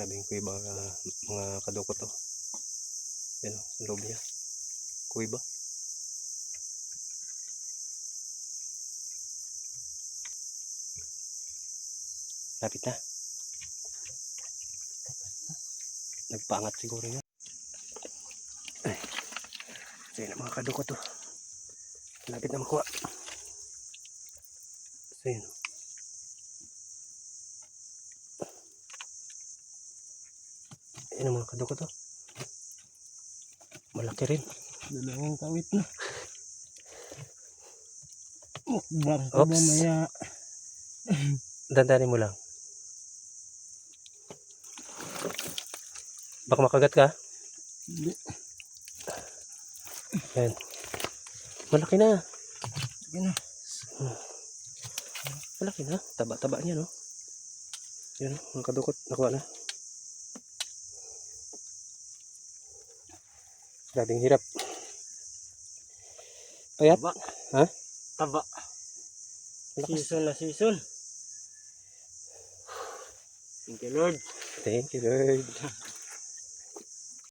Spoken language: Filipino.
Grabing kuiba mga kadukot to. Yan o, sa loob niya. Kuiba. Lapit na. Nagpaangat siguro yan. Ay. So yun ang mga kadukot to. Lapit na makuha. So yun. Yan ang mga kadukot to. Malaki rin. Dalawang kawit na. Mukbang ko mamaya. Dandanin mo lang. Baka makagat ka. Hindi. Yan. Malaki na. Yan na. Malaki na. Taba-taba niya, no? Yan, mga kadukot. Nakuha na. Grabing hirap. Payat? Taba. Ha? Taba. Malakas. Season na season. Thank you, Lord. Thank you, Lord.